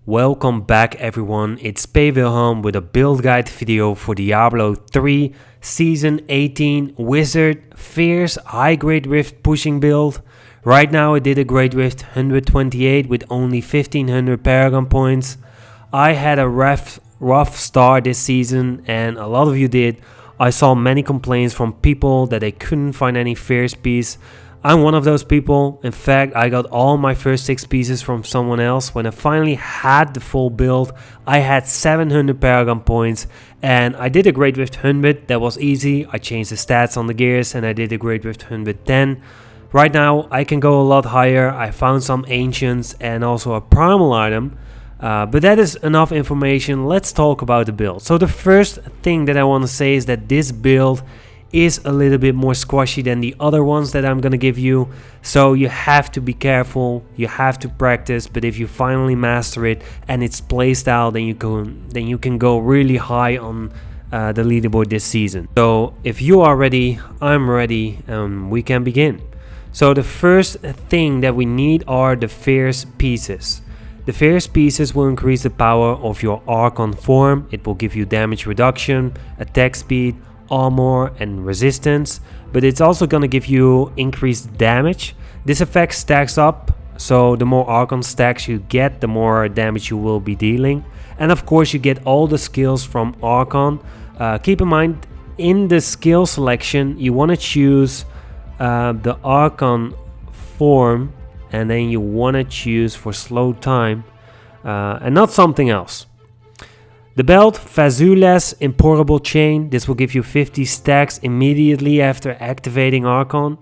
Welcome back everyone, it's PWilhelm with a build guide video for Diablo 3 Season 18 Wizard Fierce High Grade Rift pushing build. Right now I did a Grade Rift 128 with only 1500 Paragon points. I had a rough start this season and a lot of you did. I saw many complaints from people that they couldn't find any Fierce piece. I'm one of those people. In fact, I got all my first 6 pieces from someone else. When I finally had the full build, I had 700 Paragon points and I did a Great Rift 100. That was easy. I changed the stats on the gears and I did a Great Rift 110. Right now, I can go a lot higher. I found some Ancients and also a Primal item. But that is enough information. Let's talk about the build. So the first thing that I want to say is that this build is a little bit more squashy than the other ones that I'm gonna give you, so you have to be careful, you have to practice. But if you finally master it and its playstyle, then you can go really high on the leaderboard this season. So if you are ready, I'm ready, we can begin. So the first thing that we need are the Fierce pieces. The Fierce pieces will increase the power of your Archon form. It will give you damage reduction, attack speed, armor and resistance, but it's also going to give you increased damage. This effect stacks up, so the more Archon stacks you get, the more damage you will be dealing. And of course you get all the skills from Archon. Keep in mind, in the skill selection you want to choose the Archon form, and then you want to choose for slow time and not something else. The belt, Fazula's Importable Chain. This will give you 50 stacks immediately after activating Archon.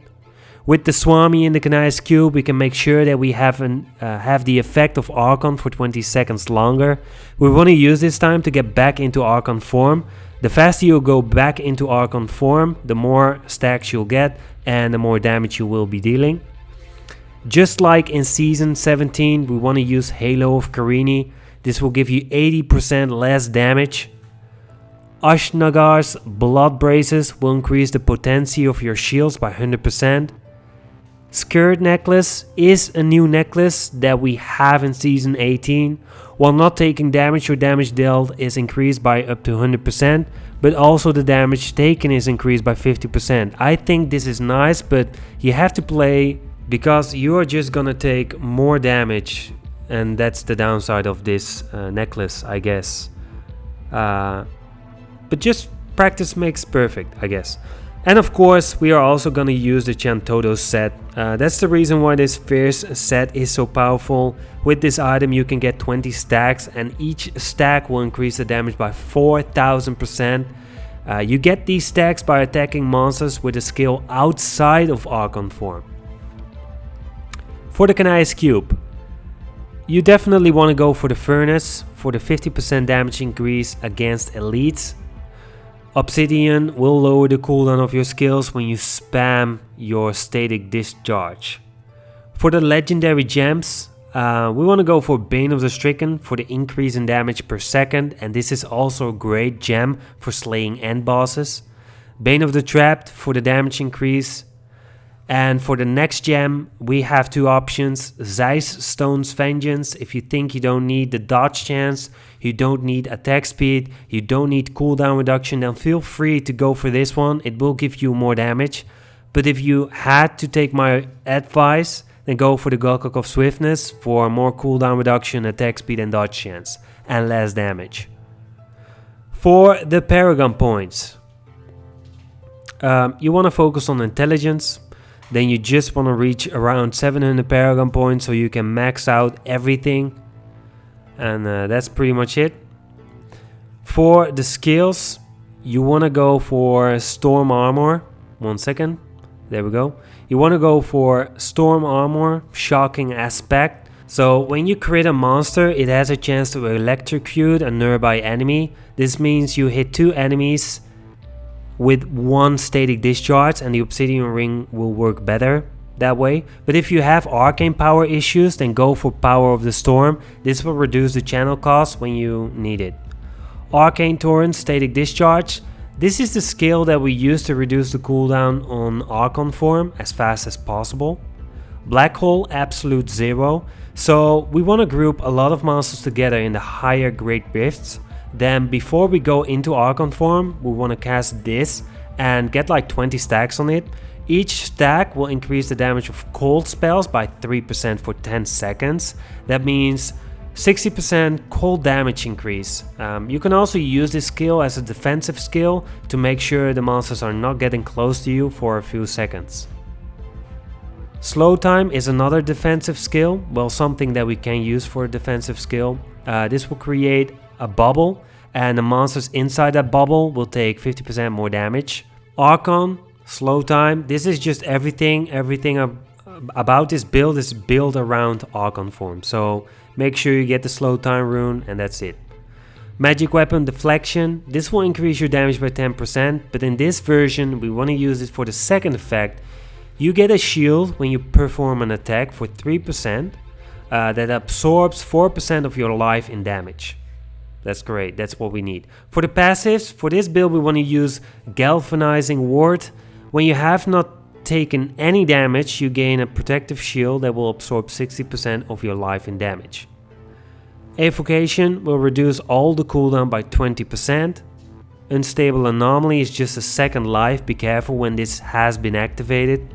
With the Swami and the Kanai's Cube, we can make sure that we have the effect of Archon for 20 seconds longer. We want to use this time to get back into Archon form. The faster you go back into Archon form, the more stacks you'll get and the more damage you will be dealing. Just like in Season 17, we want to use Halo of Karini. This will give you 80% less damage. Ashnagar's Blood Braces will increase the potency of your shields by 100%. Skirt Necklace is a new necklace that we have in Season 18. While not taking damage, your damage dealt is increased by up to 100%, but also the damage taken is increased by 50%. I think this is nice, but you have to play because you are just gonna take more damage. And that's the downside of this necklace, I guess. But just practice makes perfect, I guess. And of course, we are also going to use the Chantodo set. That's the reason why this Fierce set is so powerful. With this item, you can get 20 stacks, and each stack will increase the damage by 4000%. You get these stacks by attacking monsters with a skill outside of Archon form. For the Kanai's Cube, you definitely want to go for the Furnace for the 50% damage increase against elites. Obsidian will lower the cooldown of your skills when you spam your static discharge. For the legendary gems, we want to go for Bane of the Stricken for the increase in damage per second, and this is also a great gem for slaying end bosses. Bane of the Trapped for the damage increase. And for the next gem, we have 2 options. Zeiss Stone's Vengeance. If you think you don't need the dodge chance, you don't need attack speed, you don't need cooldown reduction, then feel free to go for this one. It will give you more damage. But if you had to take my advice, then go for the Gulkok of Swiftness for more cooldown reduction, attack speed and dodge chance, and less damage. For the Paragon points, you want to focus on intelligence. Then you just want to reach around 700 Paragon points so you can max out everything. And that's pretty much it. For the skills, you want to go for Storm Armor. 1 second. There we go. You want to go for Storm Armor, Shocking Aspect. So when you crit a monster, it has a chance to electrocute a nearby enemy. This means you hit 2 enemies with 1 static discharge, and the obsidian ring will work better that way. But if you have arcane power issues, then go for Power of the Storm. This will reduce the channel cost when you need it. Arcane Torrent static discharge. This is the skill that we use to reduce the cooldown on Archon form as fast as possible. Black hole, absolute 0. So we want to group a lot of monsters together in the higher grade rifts. Then before we go into Archon form, we want to cast this and get like 20 stacks on it. Each stack will increase the damage of cold spells by 3% for 10 seconds. That means 60% cold damage increase. You can also use this skill as a defensive skill to make sure the monsters are not getting close to you for a few seconds. Slow time is another defensive skill, well, something that we can use for a defensive skill. This will create a bubble and the monsters inside that bubble will take 50% more damage. Archon, slow time, this is just everything about this build is built around Archon form. So make sure you get the slow time rune and that's it. Magic weapon deflection, this will increase your damage by 10%, but in this version we want to use it for the second effect. You get a shield when you perform an attack for 3% that absorbs 4% of your life in damage. That's great, that's what we need. For the passives, for this build we want to use Galvanizing Ward. When you have not taken any damage, you gain a protective shield that will absorb 60% of your life in damage. Evocation will reduce all the cooldown by 20%. Unstable Anomaly is just a second life, be careful when this has been activated.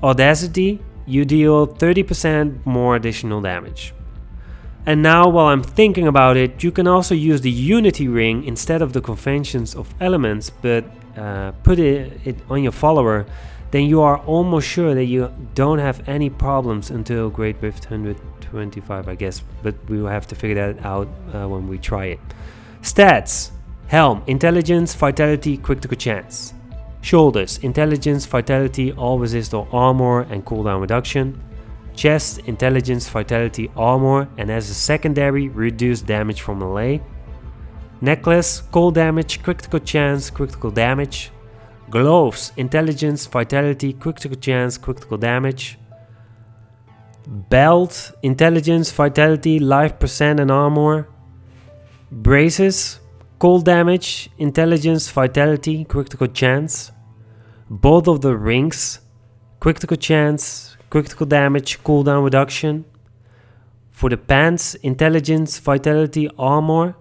Audacity, you deal 30% more additional damage. And now while I'm thinking about it, you can also use the Unity Ring instead of the Conventions of Elements, but put it on your follower, then you are almost sure that you don't have any problems until Great Rift 125, I guess, but we will have to figure that out when we try it. Stats: Helm, Intelligence, Vitality, Critical Chance. Shoulders, Intelligence, Vitality, all resist all armor and cooldown reduction. Chest, Intelligence, Vitality, armor, and as a secondary, reduced damage from melee. Necklace, cold damage, critical chance, critical damage. Gloves, Intelligence, Vitality, critical chance, critical damage. Belt, Intelligence, Vitality, life percent and armor. Braces, cold damage, Intelligence, Vitality, critical chance. Both of the rings, critical chance, critical damage, cooldown reduction. For the pants, Intelligence, Vitality, armor.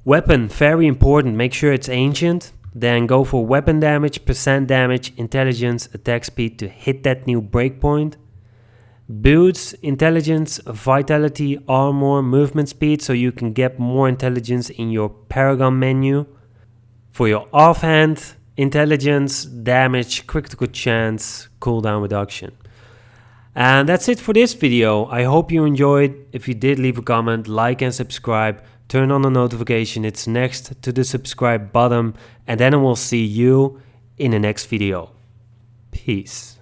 Weapon, very important, make sure it's ancient. Then go for weapon damage, percent damage, intelligence, attack speed to hit that new breakpoint. Boots, intelligence, vitality, armor, movement speed, so you can get more intelligence in your Paragon menu. For your offhand, intelligence, damage, critical chance, cooldown reduction. And that's it for this video. I hope you enjoyed. If you did, leave a comment, like and subscribe. Turn on the notification, it's next to the subscribe button. And then I will see you in the next video. Peace.